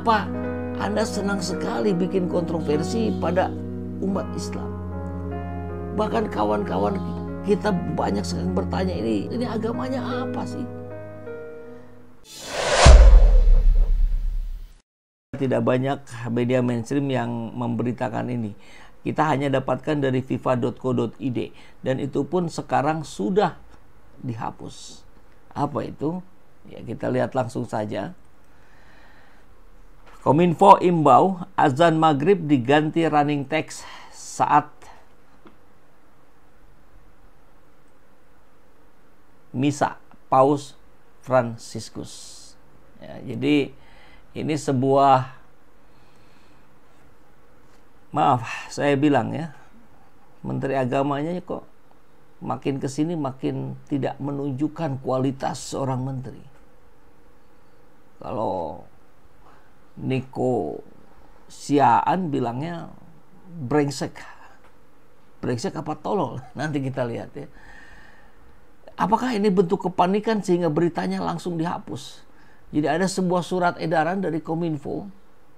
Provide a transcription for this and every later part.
Kenapa Anda senang sekali bikin kontroversi pada umat Islam? Bahkan kawan-kawan kita banyak sekali bertanya, ini agamanya apa sih? Tidak banyak media mainstream yang memberitakan ini. Kita hanya dapatkan dari fifa.co.id dan itu pun sekarang sudah dihapus. Apa itu? Ya, kita lihat langsung saja. Kominfo imbau azan maghrib diganti running text saat misa Paus Fransiskus. Ya, jadi ini sebuah, maaf saya bilang ya, Menteri Agamanya kok makin kesini makin tidak menunjukkan kualitas seorang menteri. Kalau Nico Siaan bilangnya brengsek. Brengsek apa tolol? Nanti kita lihat ya. Apakah ini bentuk kepanikan sehingga beritanya langsung dihapus? Jadi ada sebuah surat edaran dari Kominfo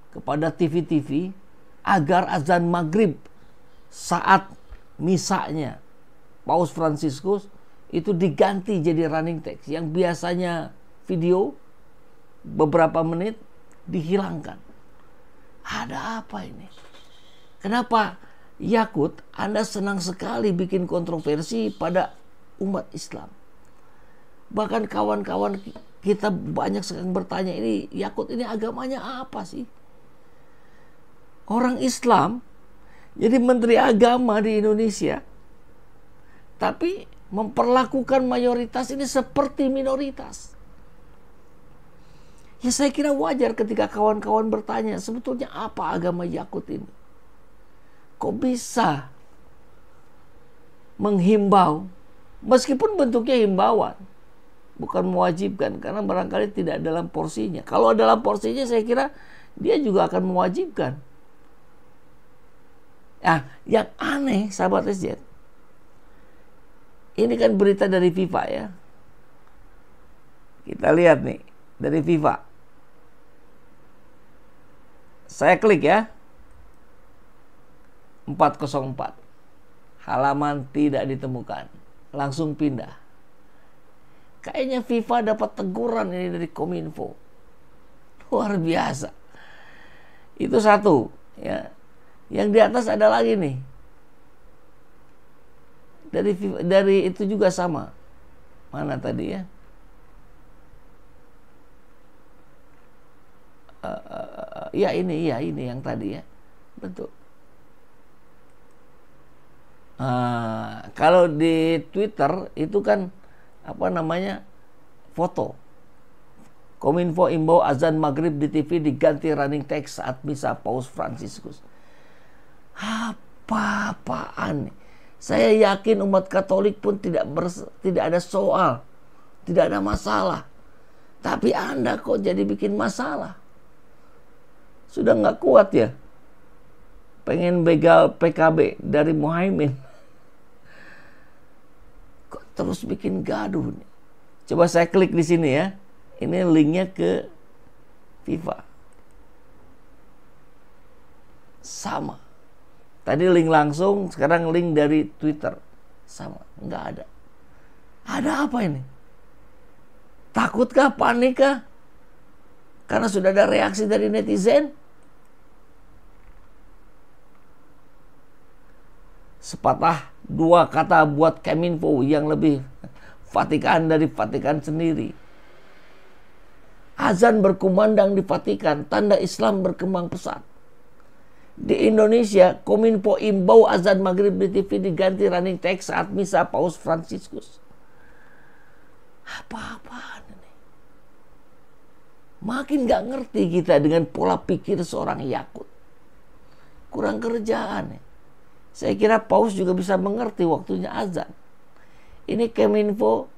kepada TV-TV agar azan maghrib saat misanya Paus Fransiskus itu diganti jadi running text. Yang biasanya video beberapa menit dihilangkan. Ada apa ini? Kenapa Yakut Anda senang sekali bikin kontroversi pada umat Islam? Bahkan kawan-kawan kita banyak sekali bertanya, ini Yakut ini agamanya apa sih? Orang Islam jadi menteri agama di Indonesia, tapi memperlakukan mayoritas ini seperti minoritas. Ya saya kira wajar ketika kawan-kawan bertanya, sebetulnya apa agama Yakut ini? Kok bisa menghimbau, meskipun bentuknya himbauan, bukan mewajibkan, karena barangkali tidak dalam porsinya. Kalau dalam porsinya saya kira dia juga akan mewajibkan. Nah, yang aneh sahabat SJ, ini kan berita dari FIFA ya. Kita lihat nih dari FIFA. Saya klik ya. 404. Halaman tidak ditemukan. Langsung pindah. Kayaknya FIFA dapat teguran ini dari Kominfo. Luar biasa. Itu satu ya. Yang di atas ada lagi nih. Dari itu juga sama. Mana tadi ya? Ya ini yang tadi ya. Betul. Kalau di Twitter itu kan foto. Kominfo imbau azan maghrib di TV diganti running text saat misa Paus Fransiskus. Apa-apaan nih? Saya yakin umat Katolik pun tidak ada soal, tidak ada masalah. Tapi Anda kok jadi bikin masalah? Sudah nggak kuat ya? Pengen begal PKB dari Muhaimin. Kok terus bikin gaduh nih? Coba saya klik di sini ya. Ini linknya ke FIFA. Sama. Tadi link langsung, sekarang link dari Twitter. Sama, nggak ada. Ada apa ini? Takutkah, panikkah? Karena sudah ada reaksi dari netizen? Sepatah dua kata buat Kominfo yang lebih Vatikan dari Vatikan sendiri. Azan berkumandang di Vatikan, tanda Islam berkembang pesat. Di Indonesia, Kominfo imbau azan maghrib di TV diganti running text saat misa Paus Fransiskus. Apa-apaan ini? Makin gak ngerti kita dengan pola pikir seorang Yakut. Kurang kerjaan ya. Saya kira Paus juga bisa mengerti waktunya azan. Ini Kominfo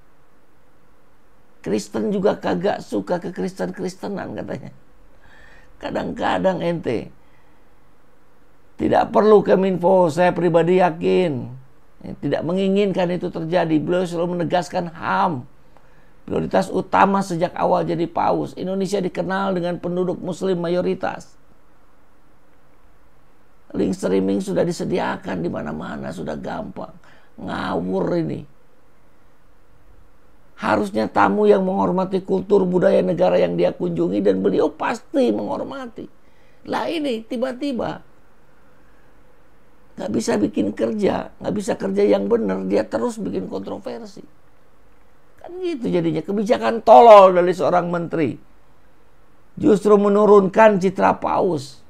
Kristen juga kagak suka ke Kristen-Kristenan katanya. Kadang-kadang ente tidak perlu Kominfo, saya pribadi yakin tidak menginginkan itu terjadi. Beliau selalu menegaskan HAM. Prioritas utama sejak awal jadi paus. Indonesia dikenal dengan penduduk muslim mayoritas. Link streaming sudah disediakan di mana-mana, sudah gampang. Ngawur ini. Harusnya tamu yang menghormati kultur budaya negara yang dia kunjungi, dan beliau pasti menghormati. Lah ini tiba-tiba gak bisa bikin kerja, gak bisa kerja yang benar, dia terus bikin kontroversi. Kan gitu jadinya, kebijakan tolol dari seorang menteri. Justru menurunkan citra paus.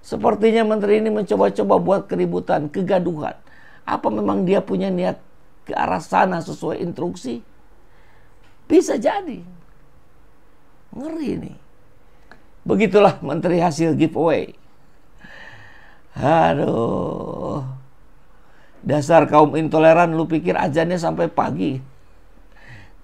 Sepertinya menteri ini mencoba-coba buat keributan, kegaduhan. Apa memang dia punya niat ke arah sana sesuai instruksi? Bisa jadi. Ngeri nih. Begitulah menteri hasil giveaway. Aduh. Dasar kaum intoleran, lu pikir azannya sampai pagi?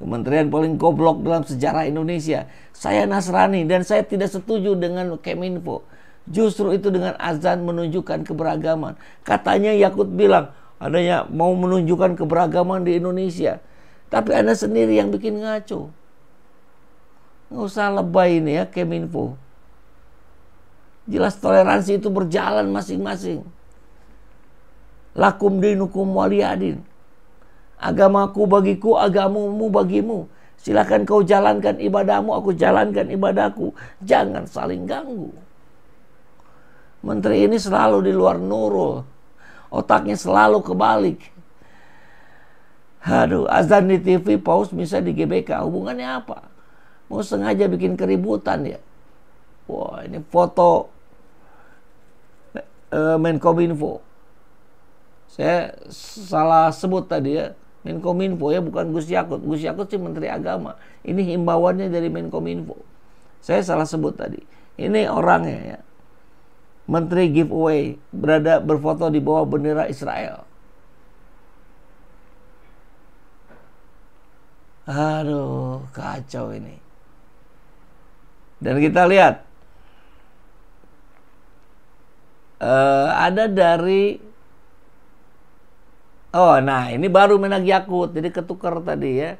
Kementerian paling goblok dalam sejarah Indonesia. Saya Nasrani dan saya tidak setuju dengan Keminfo. Justru itu dengan azan menunjukkan keberagaman. Katanya Yakut bilang adanya mau menunjukkan keberagaman di Indonesia. Tapi Anda sendiri yang bikin ngaco. Nggak usah lebay ini ya Keminfo. Jelas toleransi itu berjalan masing-masing. Lakum dinukum waliyadin. Agamaku bagiku, agamamu bagimu. Silakan kau jalankan ibadahmu, aku jalankan ibadahku. Jangan saling ganggu. Menteri ini selalu di luar nurul. Otaknya selalu kebalik. Aduh, azan di TV, paus bisa di GBK. Hubungannya apa? Mau sengaja bikin keributan ya? Wah, ini foto Menkominfo. Saya salah sebut tadi ya. Menkominfo ya, bukan Gus Yakut. Gus Yakut sih Menteri Agama. Ini himbauannya dari Menkominfo. Saya salah sebut tadi. Ini orangnya ya. Menteri giveaway berfoto di bawah bendera Israel. Aduh, kacau ini. Dan kita lihat ada dari nah ini baru Menak Yakut, jadi ketukar tadi ya.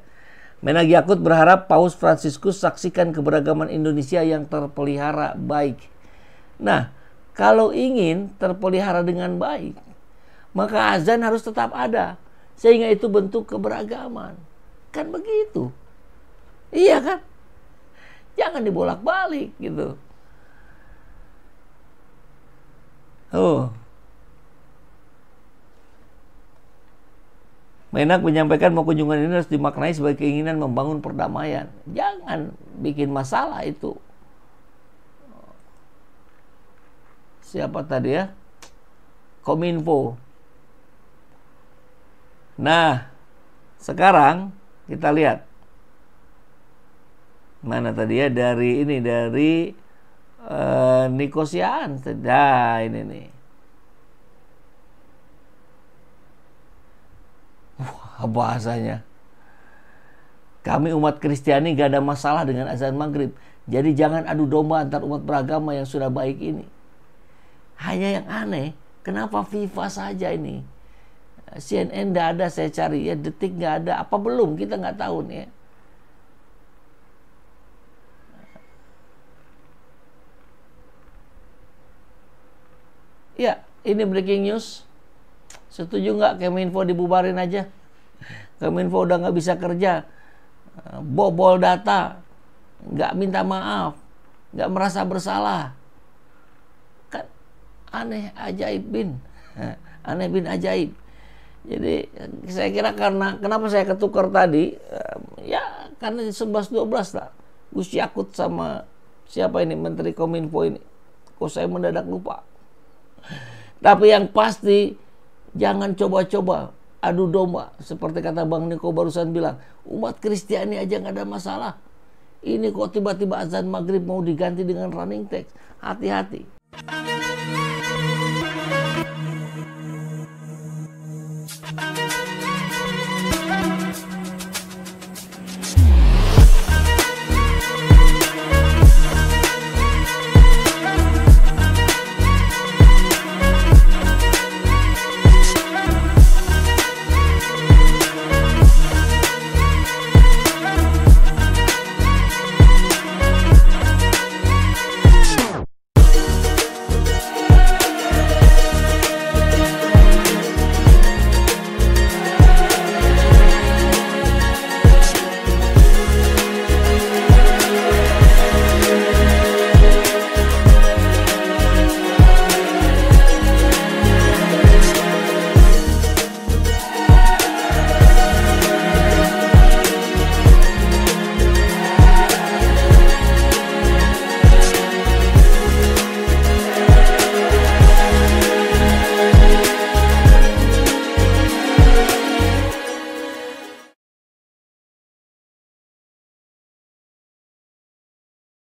Menak Yakut berharap Paus Fransiskus saksikan keberagaman Indonesia yang terpelihara baik. Nah, kalau ingin terpelihara dengan baik, maka azan harus tetap ada, sehingga itu bentuk keberagaman. Kan begitu. Iya kan? Jangan dibolak-balik gitu. Menak menyampaikan bahwa kunjungan ini harus dimaknai sebagai keinginan membangun perdamaian. Jangan bikin masalah itu. Siapa tadi ya? Kominfo. Nah, sekarang kita lihat. Mana tadi ya? Dari Nikosiaan. Nah, ini nih. Bahasanya, kami umat Kristiani gak ada masalah dengan azan maghrib, jadi jangan adu domba antar umat beragama yang sudah baik ini. Hanya yang aneh, kenapa FIFA saja ini, CNN gak ada, saya cari ya, Detik gak ada, apa belum kita nggak tahu nih ya. Ya, ini breaking news. Setuju nggak Keminfo dibubarin aja? Keminfo udah nggak bisa kerja, bobol data, nggak minta maaf, nggak merasa bersalah, kan aneh ajaib bin, aneh bin ajaib. Jadi saya kira kenapa saya ketukar tadi, ya karena 11-12 lah, Gus Yakut sama siapa ini Menteri Kominfo ini, kok saya mendadak lupa. Tapi yang pasti jangan coba-coba adu domba. Seperti kata Bang Niko barusan bilang, umat Kristiani aja gak ada masalah. Ini kok tiba-tiba azan maghrib mau diganti dengan running text. Hati-hati.